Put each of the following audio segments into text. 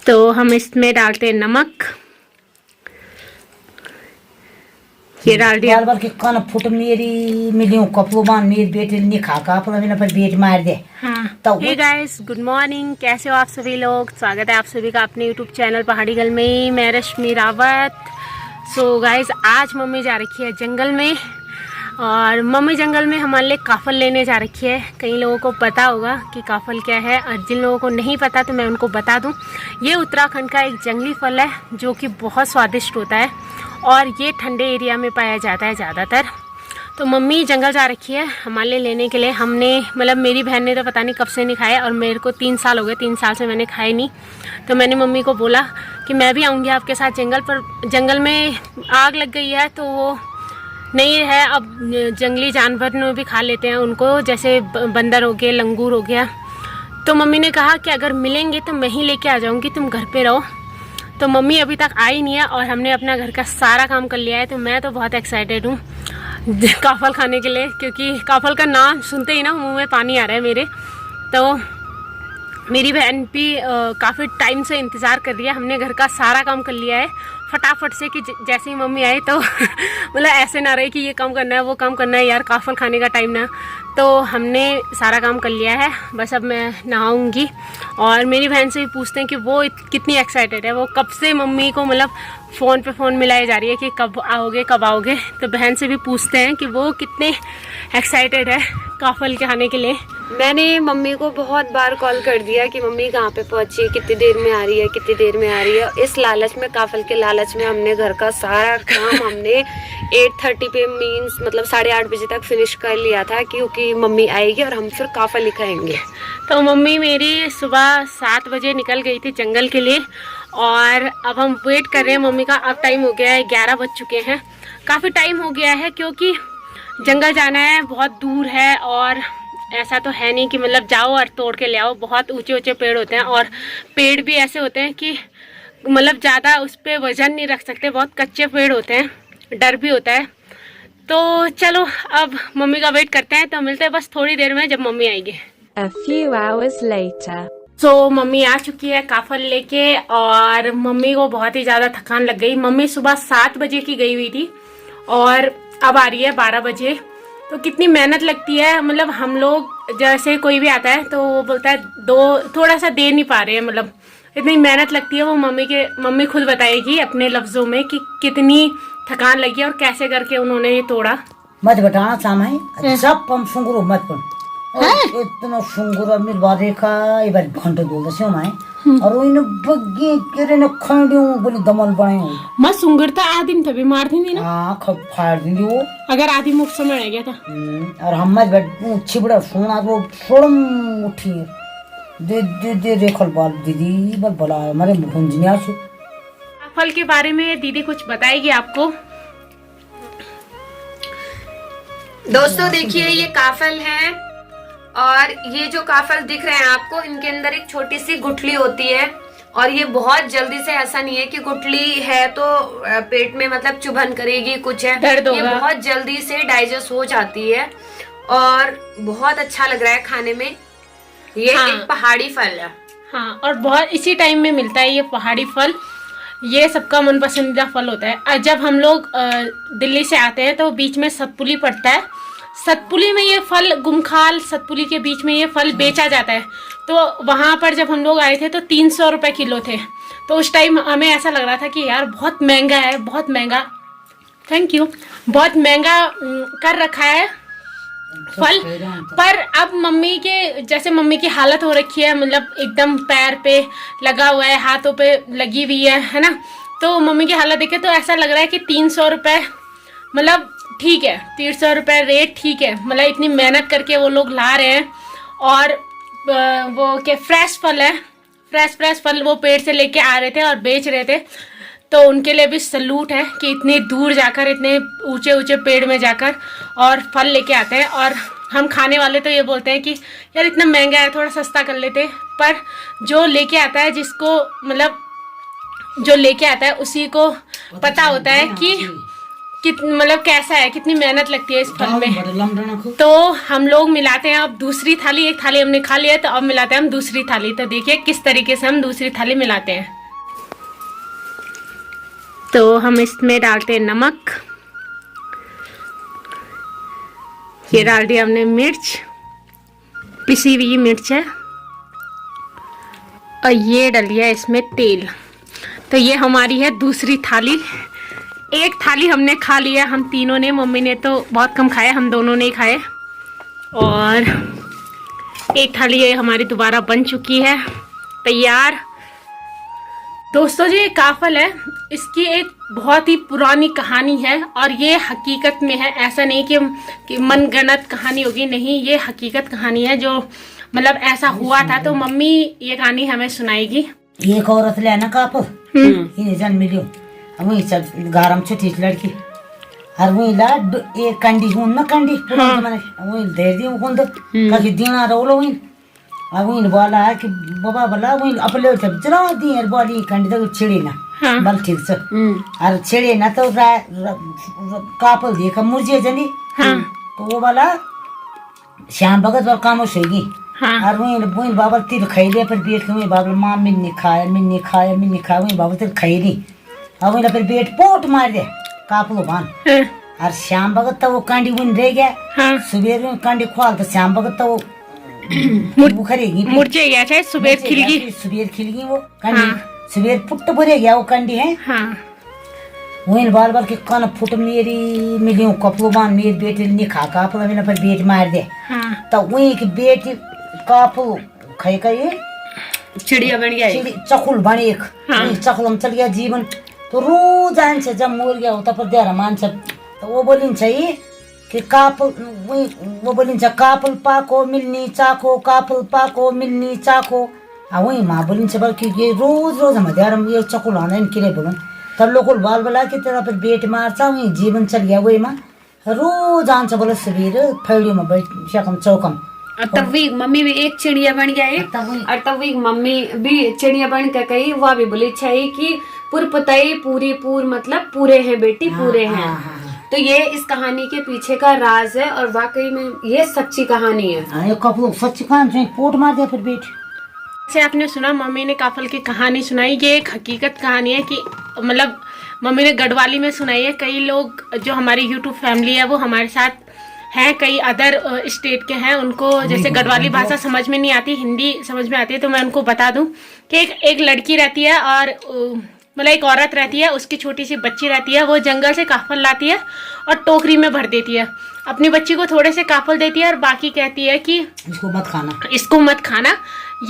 तो हम इसमें डालते हैं नमक। ये डाल दिया। बाल बाल के कान फुट मेरी मिलियों कपड़ों बांध मेरी बेटे ने खा का अपना बिना पर बेट मार दे। हाँ। तो हे गाइस, गुड मॉर्निंग। कैसे हो आप सभी लोग? स्वागत है आप सभी का अपने यूट्यूब चैनल पहाड़ी गर्ल में। मैं रश्मि रावत। सो गाइस, आज मम्मी जा रखी है जंगल में, और मम्मी जंगल में हमारे लिए काफल लेने जा रखी है। कई लोगों को पता होगा कि काफल क्या है, और जिन लोगों को नहीं पता तो मैं उनको बता दूं। ये उत्तराखंड का एक जंगली फल है जो कि बहुत स्वादिष्ट होता है, और ये ठंडे एरिया में पाया जाता है ज़्यादातर। तो मम्मी जंगल जा रखी है हमारे लिए लेने के लिए। हमने मतलब मेरी बहन ने तो पता नहीं कब से नहीं खाया, और मेरे को 3 साल हो गए, 3 साल से मैंने खाए नहीं। तो मैंने मम्मी को बोला कि मैं भी आऊँगी आपके साथ जंगल पर। जंगल में आग लग गई है तो वो नहीं है, अब जंगली जानवर ने भी खा लेते हैं उनको, जैसे बंदर हो गए, लंगूर हो गया। तो मम्मी ने कहा कि अगर मिलेंगे तो मैं ही लेके आ जाऊँगी, तुम घर पे रहो। तो मम्मी अभी तक आई नहीं है, और हमने अपना घर का सारा काम कर लिया है। तो मैं तो बहुत एक्साइटेड हूँ काफल खाने के लिए, क्योंकि काफल का नाम सुनते ही ना मुंह में पानी आ रहा है मेरे। तो मेरी बहन भी काफ़ी टाइम से इंतज़ार कर रही है। हमने घर का सारा काम कर लिया है फटाफट से, कि जैसे ही मम्मी आई तो मतलब ऐसे ना रहे कि ये काम करना है वो काम करना है, यार काफल खाने का टाइम ना। तो हमने सारा काम कर लिया है, बस अब मैं नहाऊंगी। और मेरी बहन से भी पूछते हैं कि वो कितनी एक्साइटेड है। वो कब से मम्मी को मतलब फ़ोन पे फ़ोन मिलाई जा रही है कि कब आओगे कब आओगे। तो बहन से भी पूछते हैं कि वो कितने एक्साइटेड है काफल के खाने के लिए। मैंने मम्मी को बहुत बार कॉल कर दिया कि मम्मी कहाँ पे पहुँची, कितनी देर में आ रही है, कितनी देर में आ रही है। इस लालच में, काफल के लालच में, हमने घर का सारा काम हमने 8:30 पे मीन्स मतलब 8:30 बजे तक फिनिश कर लिया था, क्योंकि मम्मी आएगी और हम फिर काफल ही खाएंगे। तो मम्मी मेरी सुबह 7 बजे निकल गई थी जंगल के लिए, और अब हम वेट कर रहे हैं मम्मी का। अब टाइम हो गया है, 11 बज चुके हैं। काफ़ी टाइम हो गया है, क्योंकि जंगल जाना है, बहुत दूर है, और ऐसा तो है नहीं कि मतलब जाओ और तोड़ के ले आओ। बहुत ऊंचे ऊंचे पेड़ होते हैं, और पेड़ भी ऐसे होते हैं कि मतलब ज़्यादा उस पर वजन नहीं रख सकते, बहुत कच्चे पेड़ होते हैं, डर भी होता है। तो चलो अब मम्मी का वेट करते हैं, तो मिलते हैं बस थोड़ी देर में जब मम्मी आएगी। A few hours later. तो मम्मी आ चुकी है काफल लेके, और मम्मी को बहुत ही ज़्यादा थकान लग गई। मम्मी सुबह 7 बजे की गई हुई थी, और अब आ रही है 12 बजे। तो कितनी मेहनत लगती है। मतलब हम लोग जैसे कोई भी आता है तो वो बोलता है थोड़ा सा दे नहीं पा रहे हैं, मतलब इतनी मेहनत लगती है। वो मम्मी खुद बताएगी अपने लफ्जों में कि कितनी थकान लगी और कैसे करके उन्होंने ये तोड़ा। मत बताना सामाई सब पम सुंगरो मत पन इतना सुंगरो मेरे बारे का एक बार घंटे दो दसे माए और वो इन बग्गे केरे न खंडियों बोले दमल बने हो मैं सुंगरता आदिम तभी मार दी ना। हाँ खब फाड़ दी वो अगर आदि मुख समय रह गया था। और हम मत बैठ छिबड़ा सोना वो सोड़म उठी दे दे दे रेखल बाल दीदी बल बोला हमारे भुंजनिया से फल के बारे में दीदी कुछ बताएगी आपको। दोस्तों देखिए, ये काफल है, और ये जो काफल दिख रहे हैं आपको, इनके अंदर एक छोटी सी गुठली होती है, और ये बहुत जल्दी से, ऐसा नहीं है कि गुठली है तो पेट में मतलब चुभन करेगी कुछ है, दर्द होगा। ये बहुत जल्दी से डाइजेस्ट हो जाती है, और बहुत अच्छा लग रहा है खाने में। ये हाँ। एक पहाड़ी फल है। हाँ, और बहुत इसी टाइम में मिलता है ये पहाड़ी फल। ये सबका मन पसंदीदा फल होता है। जब हम लोग दिल्ली से आते हैं तो बीच में सतपुली पड़ता है। सतपुली में ये फल, गुमखाल सतपुली के बीच में ये फल बेचा जाता है। तो वहाँ पर जब हम लोग आए थे तो 300 रुपये किलो थे। तो उस टाइम हमें ऐसा लग रहा था कि यार बहुत महंगा है, बहुत महंगा, थैंक यू, बहुत महंगा कर रखा है फल। पर अब मम्मी के जैसे मम्मी की हालत हो रखी है, मतलब एकदम पैर पे लगा हुआ है, हाथों पे लगी हुई है ना। तो मम्मी की हालत देखे तो ऐसा लग रहा है कि 300 रुपये मतलब ठीक है, 300 रुपये रेट ठीक है। मतलब इतनी मेहनत करके वो लोग ला रहे हैं, और वो क्या फ्रेश फल है, फ्रेश फल वो पेड़ से लेके आ रहे थे और बेच रहे थे। तो उनके लिए भी सलूट है कि इतने दूर जाकर, इतने ऊंचे ऊंचे पेड़ में जाकर और फल लेके आते हैं। और हम खाने वाले तो ये बोलते हैं कि यार इतना महंगा है, थोड़ा सस्ता कर लेते। पर जो लेके आता है, जिसको मतलब जो लेके आता है उसी को पता होता है मतलब कैसा है, कितनी मेहनत लगती है इस फल में। बड़ा लमडना खूब। तो हम लोग मिलाते हैं अब दूसरी थाली, एक थाली हमने खा लिया तो अब मिलाते हैं हम दूसरी थाली। तो देखिए किस तरीके से हम दूसरी थाली मिलाते हैं। तो हम इसमें डालते हैं नमक, ये डाल दिया हमने मिर्च, पिसी हुई मिर्च है, और ये डाल दिया इसमें तेल। तो ये हमारी है दूसरी थाली। एक थाली हमने खा लिया हम तीनों ने, मम्मी ने तो बहुत कम खाया, हम दोनों ने ही खाए। और एक थाली ये हमारी दोबारा बन चुकी है तैयार। दोस्तों जो ये काफल है इसकी एक बहुत ही पुरानी कहानी है और ये हकीकत में है, ऐसा नहीं कि मनगढ़ंत कहानी होगी, नहीं, ये हकीकत कहानी है जो मतलब ऐसा हुआ था। तो मम्मी ये कहानी हमें सुनाएगी। एक औरत ले ना कापल इन्हें जन मिलियो वही सब गारम छोटी लड़की और वही ला एक कंडी हूं ना कंडी पुराने जमाने वही दे दी उन तो काफी दीना रोलो वही अब वही बोला है कि बाबा बोला वही अपने जब जरा दी यार बॉडी कंडी तक छिड़ी ना बल ठीक से और छिड़ी ना तो कापल देखा मुर्जे जनी तो वो बोला श्याम भगत और कामोश होगी और वही बाबा तिर खाई लिया फिर बेट के वही बाबा माँ मिन्नी खाया वही बाबा तिर खाई नहीं अब वही फिर बेट पोट मार दे कापलो बान और श्याम भगत तो वो कांडी वही रह गया सुबह में कांडी खोल तो श्याम भगत तो वो खरेगी मुर्जे गया चाहे सुबह खिल गई वो कांडी सुबह पुट्ट भरे गया वो कांडी है वही बाल बाल के कान फुट मेरी मिली कपलो बान मेरी बेटी ने खा कापलो मैंने फिर बेट मार दे तो वही की बेटी कापलो खाई का ये चिड़िया बन गया, चकुल बन एक चकुल में चल गया जीवन। तो रोज आन से जब मोर गया होता पर देरा मान सब तो वो बोलिन चाहिए कि कापल वो बोलिन चाहिए कापल पाको मिलनी चाको कापल पाको मिलनी चाको वही माँ बोलिन चाहिए बल्कि ये रोज हम देरा ये चकुल आना इनके लिए बोलन तब लोग बाल बोला कि तेरा फिर बेट मारचा वही जीवन चल गया वही माँ रोज आन से बोले सवेरे फैड़ियों में बैठ शकम चौकम तब भी मम्मी भी एक चिड़िया बन गया है और तब भी मम्मी भी चिड़िया बन के कही वह भी बोली चाहिए कि पुरपतई पूरी पूर मतलब पूरे हैं बेटी पूरे हैं। तो ये इस कहानी के पीछे का राज है और वाकई में ये सच्ची कहानी है। सच्ची कहानी पोट मार दिया फिर बेट। जैसे आपने सुना मम्मी ने काफल की कहानी सुनाई, ये एक हकीकत कहानी है कि मतलब मम्मी ने गढ़वाली में सुनाई है। कई लोग जो हमारी यूट्यूब फैमिली है वो हमारे साथ हैं, कई अदर स्टेट के हैं, उनको जैसे गढ़वाली भाषा समझ में नहीं आती, हिंदी समझ में आती है। तो मैं उनको बता दूं कि एक लड़की रहती है और मतलब एक औरत रहती है, उसकी छोटी सी बच्ची रहती है, वो जंगल से काफल लाती है और टोकरी में भर देती है, अपनी बच्ची को थोड़े से काफल देती है और बाकी कहती है कि इसको मत खाना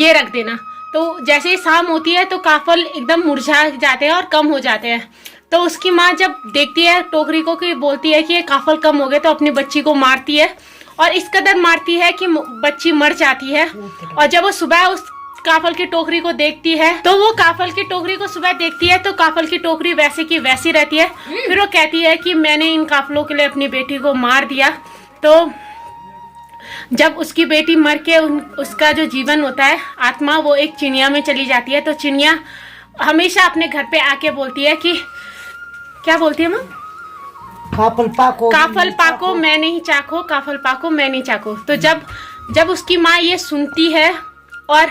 ये रख देना। तो जैसे ही शाम होती है तो काफल एकदम मुरझा जाते हैं और कम हो जाते हैं। तो उसकी माँ जब देखती है टोकरी को कि बोलती है कि ये काफल कम हो गए, तो अपनी बच्ची को मारती है और इस कदर मारती है कि बच्ची मर जाती है। और जब वो सुबह उस काफल की टोकरी को देखती है तो वो काफल की टोकरी को सुबह देखती है तो काफल की टोकरी वैसे की वैसी रहती है। फिर वो कहती है कि मैंने इन काफलों के लिए अपनी बेटी को मार दिया। तो जब उसकी बेटी मर के उसका जो जीवन होता है आत्मा वो एक चिड़िया में चली जाती है। तो चिड़िया हमेशा अपने घर पे आके बोलती है कि क्या बोलती है माँ? काफल पाको मैं नहीं चाखो, काफल पाको मैं नहीं चाखो। तो जब उसकी माँ ये सुनती है और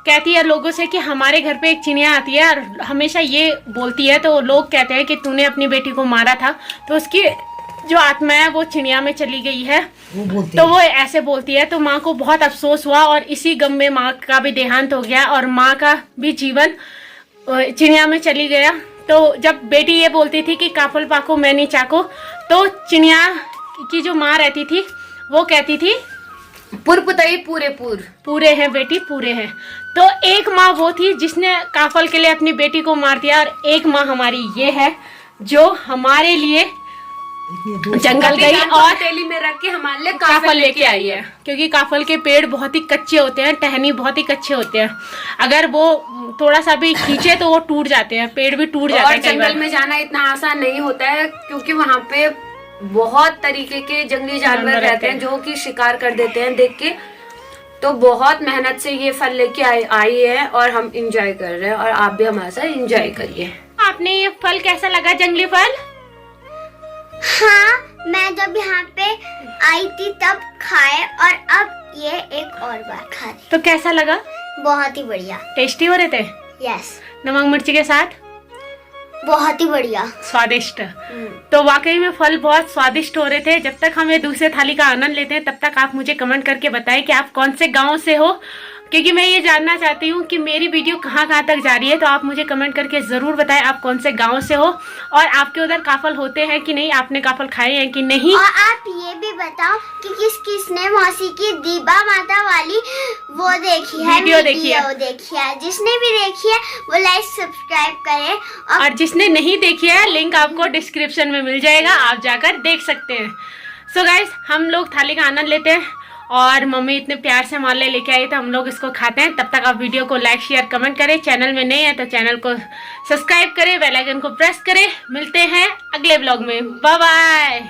कहती है लोगों से कि हमारे घर पे एक चिड़िया आती है और हमेशा ये बोलती है, तो लोग कहते हैं कि तूने अपनी बेटी को मारा था। तो उसकी जो आत्मा है वो चिड़िया में चली गई है, तो वो ऐसे बोलती है। तो माँ को बहुत अफसोस हुआ और इसी गम में माँ का भी देहांत हो गया और माँ का भी जीवन चिड़िया में चली गया। तो जब बेटी ये बोलती थी कि काफल पाको मैं नहीं चाको, तो चिड़िया की जो माँ रहती थी वो कहती थी पुरपतई पूरे हैं बेटी पूरे हैं। तो एक माँ वो थी जिसने काफल के लिए अपनी बेटी को मार दिया और एक माँ हमारी ये है जो हमारे लिए जंगल गई और तेली में रख के हमारे लिए काफल लेके आई है। क्योंकि काफल के पेड़ बहुत ही कच्चे होते हैं, टहनी बहुत ही कच्चे होते हैं, अगर वो थोड़ा सा भी खींचे तो वो टूट जाते हैं, पेड़ भी टूट जाते हैं। जंगल में जाना इतना आसान नहीं होता है क्योंकि वहाँ पे बहुत तरीके के जंगली जानवर रहते हैं जो कि शिकार कर देते हैं देख के। तो बहुत मेहनत से ये फल लेके आई है और हम इंजॉय कर रहे हैं और आप भी हमारे साथ इंजॉय करिए। आपने ये फल कैसा लगा? जंगली फल हाँ, मैं जब यहाँ पे आई थी तब खाए और अब ये एक और बार खा रही। तो कैसा लगा? बहुत ही बढ़िया। टेस्टी हो रहे थे? यस, नमक मिर्ची के साथ बहुत ही बढ़िया। स्वादिष्ट। तो वाकई में फल बहुत स्वादिष्ट हो रहे थे। जब तक हम ये दूसरे थाली का आनंद लेते हैं तब तक आप मुझे कमेंट करके बताएं कि आप कौन से गांव से हो, क्योंकि मैं ये जानना चाहती हूँ कि मेरी वीडियो कहाँ कहाँ तक जा रही है। तो आप मुझे कमेंट करके ज़रूर बताएं आप कौन से गांव से हो और आपके उधर काफल होते हैं कि नहीं, आपने काफल खाए हैं कि नहीं। और आप ये भी बताओ कि किस किसने मौसी की दीबा माता वाली वो देखी है, वीडियो देखी है। जिसने भी देखी है वो लाइक सब्सक्राइब करे और जिसने नहीं देखी है लिंक आपको डिस्क्रिप्शन में मिल जाएगा, आप जाकर देख सकते हैं। सो गाइस, हम लोग थाली का आनंद लेते हैं और मम्मी इतने प्यार से माले लेके आई तो हम लोग इसको खाते हैं। तब तक आप वीडियो को लाइक शेयर कमेंट करें, चैनल में नए हैं तो चैनल को सब्सक्राइब करें, बेल आइकन को प्रेस करें। मिलते हैं अगले ब्लॉग में, बाय बाय।